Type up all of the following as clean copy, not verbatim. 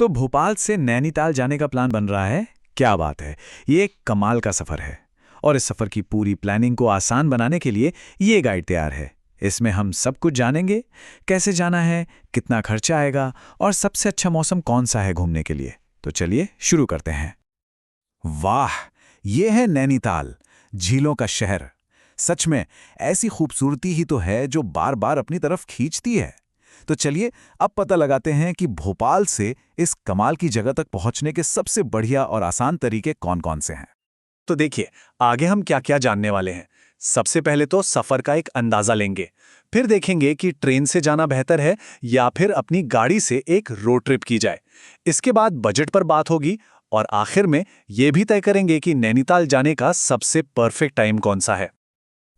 तो भोपाल से नैनीताल जाने का प्लान बन रहा है। क्या बात है, ये एक कमाल का सफ़र है। और इस सफ़र की पूरी प्लानिंग को आसान बनाने के लिए ये गाइड तैयार है। इसमें हम सब कुछ जानेंगे, कैसे जाना है, कितना खर्चा आएगा और सबसे अच्छा मौसम कौन सा है घूमने के लिए। तो चलिए शुरू करते हैं। वाह, ये है नैनीताल, झीलों का शहर। सच में ऐसी खूबसूरती ही तो है जो बार बार अपनी तरफ खींचती है। तो चलिए अब पता लगाते हैं कि भोपाल से इस कमाल की जगह तक पहुंचने के सबसे बढ़िया और आसान तरीके कौन-कौन से हैं। तो देखिए, आगे हम क्या क्या जानने वाले हैं। सबसे पहले तो सफ़र का एक अंदाज़ा लेंगे। फिर देखेंगे कि ट्रेन से जाना बेहतर है या फिर अपनी गाड़ी से एक रोड ट्रिप की जाए। इसके बाद बजट पर बात होगी और आखिर में ये भी तय करेंगे कि नैनीताल जाने का सबसे परफेक्ट टाइम कौन सा है।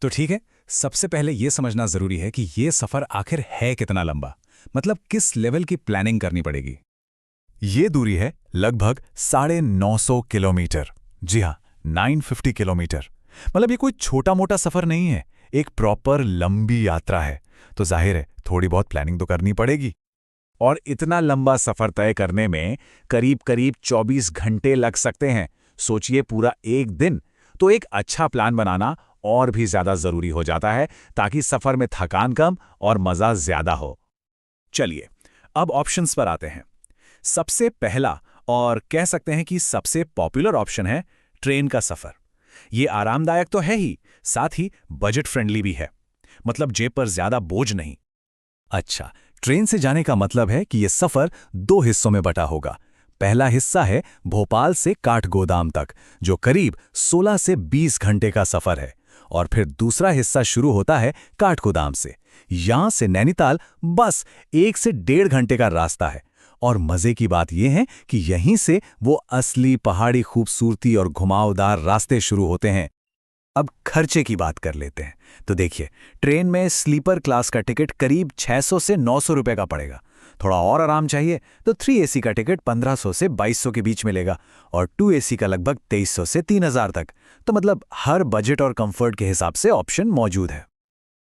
तो ठीक है, सबसे पहले ये समझना जरूरी है कि ये सफर आखिर है कितना लंबा, मतलब किस लेवल की प्लानिंग करनी पड़ेगी। ये दूरी है लगभग 950 किलोमीटर। जी हाँ, 950 किलोमीटर। मतलब ये कोई छोटा मोटा सफर नहीं है, एक प्रॉपर लंबी यात्रा है। तो जाहिर है थोड़ी बहुत प्लानिंग तो करनी पड़ेगी। और इतना लंबा सफर तय करने में करीब करीब 24 घंटे लग सकते हैं। सोचिए, पूरा एक दिन। तो एक अच्छा प्लान बनाना और भी ज्यादा जरूरी हो जाता है ताकि सफर में थकान कम और मजा ज्यादा हो। चलिए अब ऑप्शंस पर आते हैं। सबसे पहला और कह सकते हैं कि सबसे पॉपुलर ऑप्शन है ट्रेन का सफर। ये आरामदायक तो है ही, साथ ही बजट फ्रेंडली भी है। मतलब जेब पर ज्यादा बोझ नहीं। अच्छा, ट्रेन से जाने का मतलब है कि यह सफर 2 हिस्सों में बटा होगा। पहला हिस्सा है भोपाल से काठगोदाम तक, जो करीब 16 से 20 घंटे का सफर है। और फिर दूसरा हिस्सा शुरू होता है काठगोदाम से। यहां से नैनीताल बस 1 से 1.5 घंटे का रास्ता है। और मजे की बात यह है कि यहीं से वो असली पहाड़ी खूबसूरती और घुमावदार रास्ते शुरू होते हैं। अब खर्चे की बात कर लेते हैं। तो देखिए, ट्रेन में स्लीपर क्लास का टिकट करीब 600 से 900 रुपए का पड़ेगा। थोड़ा और आराम चाहिए तो 3 एसी का टिकट 1500 से 2200 के बीच मिलेगा और 2 एसी का लगभग 2300 से 3000 तक। तो मतलब हर बजट और कंफर्ट के हिसाब से ऑप्शन मौजूद है।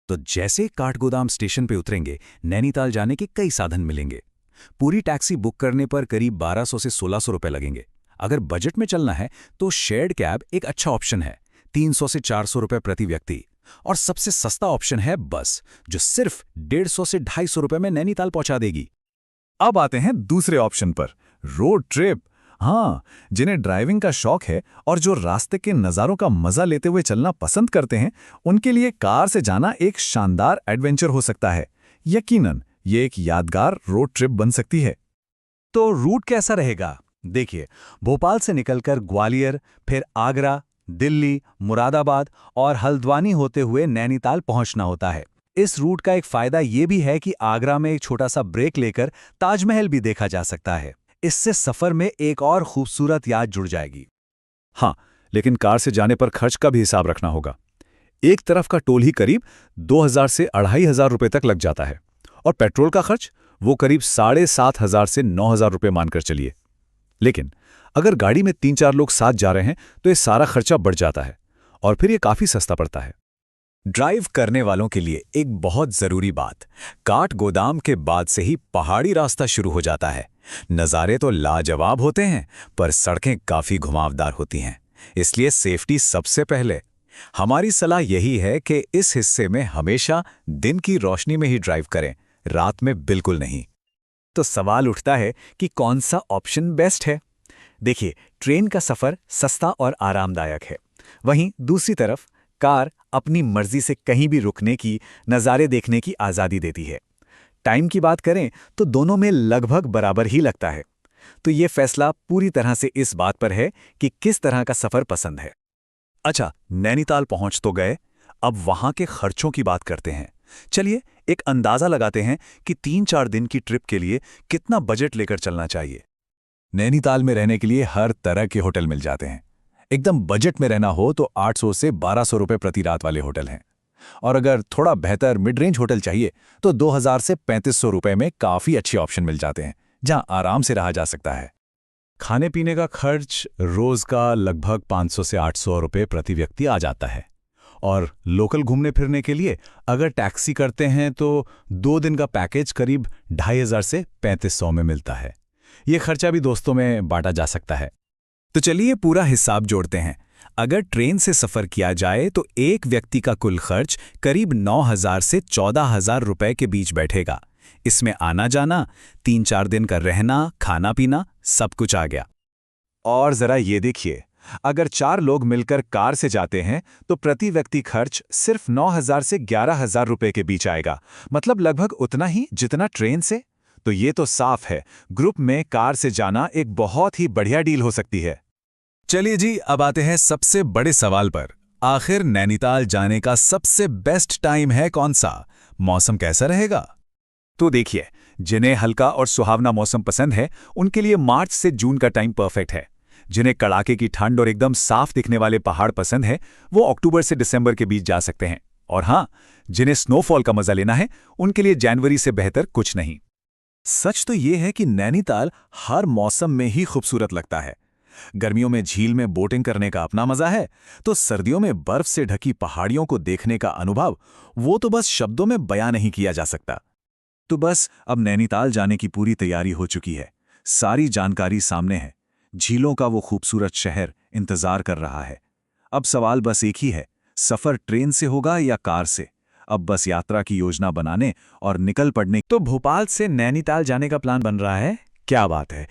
तो जैसे काठगोदाम स्टेशन पे उतरेंगे, नैनीताल जाने के कई साधन मिलेंगे। पूरी टैक्सी बुक करने पर करीब 1200 से 1600 रुपए लगेंगे। अगर बजट में चलना है तो शेयर्ड कैब एक अच्छा ऑप्शन है, 300 से 400 रुपए प्रति व्यक्ति। और सबसे सस्ता ऑप्शन है बस, जो सिर्फ 150 से 250 रुपए में नैनीताल पहुंचा देगी। अब आते हैं दूसरे ऑप्शन पर, रोड ट्रिप। हाँ, जिन्हें ड्राइविंग का शौक है और जो रास्ते के नज़ारों का मजा लेते हुए चलना पसंद करते हैं, उनके लिए कार से जाना एक शानदार एडवेंचर हो सकता है। यकीनन ये एक यादगार रोड ट्रिप बन सकती है। तो रूट कैसा रहेगा? देखिए, भोपाल से निकलकर ग्वालियर, फिर आगरा, दिल्ली, मुरादाबाद और हल्द्वानी होते हुए नैनीताल पहुंचना होता है। इस रूट का एक फायदा ये भी है कि आगरा में एक छोटा सा ब्रेक लेकर ताजमहल भी देखा जा सकता है। इससे सफर में एक और खूबसूरत याद जुड़ जाएगी। हाँ, लेकिन कार से जाने पर खर्च का भी हिसाब रखना होगा। एक तरफ का टोल ही करीब 2000 से 2500 रुपए तक लग जाता है और पेट्रोल का खर्च वो करीब 7500 से 9000 रुपए मानकर चलिए। लेकिन अगर गाड़ी में 3-4 लोग साथ जा रहे हैं तो ये सारा खर्चा बढ़ जाता है और फिर ये काफी सस्ता पड़ता है। ड्राइव करने वालों के लिए एक बहुत जरूरी बात, काठगोदाम के बाद से ही पहाड़ी रास्ता शुरू हो जाता है। नज़ारे तो लाजवाब होते हैं, पर सड़कें काफी घुमावदार होती हैं, इसलिए सेफ्टी सबसे पहले। हमारी सलाह यही है कि इस हिस्से में हमेशा दिन की रोशनी में ही ड्राइव करें, रात में बिल्कुल नहीं। तो सवाल उठता है कि कौन सा ऑप्शन बेस्ट है। देखिए, ट्रेन का सफर सस्ता और आरामदायक है, वहीं दूसरी तरफ कार अपनी मर्जी से कहीं भी रुकने की, नज़ारे देखने की आज़ादी देती है। टाइम की बात करें तो दोनों में लगभग बराबर ही लगता है। तो ये फैसला पूरी तरह से इस बात पर है कि किस तरह का सफर पसंद है। अच्छा, नैनीताल पहुंच तो गए, अब वहां के खर्चों की बात करते हैं। चलिए एक अंदाजा लगाते हैं कि 3-4 दिन की ट्रिप के लिए कितना बजट लेकर चलना चाहिए। नैनीताल में रहने के लिए हर तरह के होटल मिल जाते हैं। एकदम बजट में रहना हो तो 800 से 1200 रुपए प्रति रात वाले होटल हैं। और अगर थोड़ा बेहतर मिड रेंज होटल चाहिए तो 2000 से 3500 रुपए में काफ़ी अच्छे ऑप्शन मिल जाते हैं, जहां आराम से रहा जा सकता है। खाने पीने का खर्च रोज का लगभग 500 से 800 रुपए प्रति व्यक्ति आ जाता है। और लोकल घूमने फिरने के लिए अगर टैक्सी करते हैं तो 2 दिन का पैकेज करीब 2500 से 3500 में मिलता है। ये खर्चा भी दोस्तों में बांटा जा सकता है। तो चलिए पूरा हिसाब जोड़ते हैं। अगर ट्रेन से सफ़र किया जाए तो एक व्यक्ति का कुल खर्च करीब 9,000 से 14,000 रुपए के बीच बैठेगा। इसमें आना जाना, 3-4 दिन का रहना, खाना पीना, सब कुछ आ गया। और जरा ये देखिए, अगर 4 लोग मिलकर कार से जाते हैं तो प्रति व्यक्ति खर्च सिर्फ 9,000 से 11,000 रुपए के बीच आएगा, मतलब लगभग उतना ही जितना ट्रेन से। तो ये तो साफ है, ग्रुप में कार से जाना एक बहुत ही बढ़िया डील हो सकती है। चलिए जी, अब आते हैं सबसे बड़े सवाल पर। आखिर नैनीताल जाने का सबसे बेस्ट टाइम है कौन सा? मौसम कैसा रहेगा? तो देखिए, जिन्हें हल्का और सुहावना मौसम पसंद है उनके लिए मार्च से जून का टाइम परफेक्ट है। जिन्हें कड़ाके की ठंड और एकदम साफ दिखने वाले पहाड़ पसंद है वो अक्टूबर से दिसंबर के बीच जा सकते हैं। और हाँ, जिन्हें स्नोफॉल का मजा लेना है उनके लिए जनवरी से बेहतर कुछ नहीं। सच तो ये है कि नैनीताल हर मौसम में ही खूबसूरत लगता है। गर्मियों में झील में बोटिंग करने का अपना मजा है, तो सर्दियों में बर्फ से ढकी पहाड़ियों को देखने का अनुभव वो तो बस शब्दों में बयां नहीं किया जा सकता। तो बस अब नैनीताल जाने की पूरी तैयारी हो चुकी है। सारी जानकारी सामने है। झीलों का वो खूबसूरत शहर इंतजार कर रहा है। अब सवाल बस एक ही है, सफर ट्रेन से होगा या कार से? अब बस यात्रा की योजना बनाने और निकल पड़ने। तो भोपाल से नैनीताल जाने का प्लान बन रहा है। क्या बात है!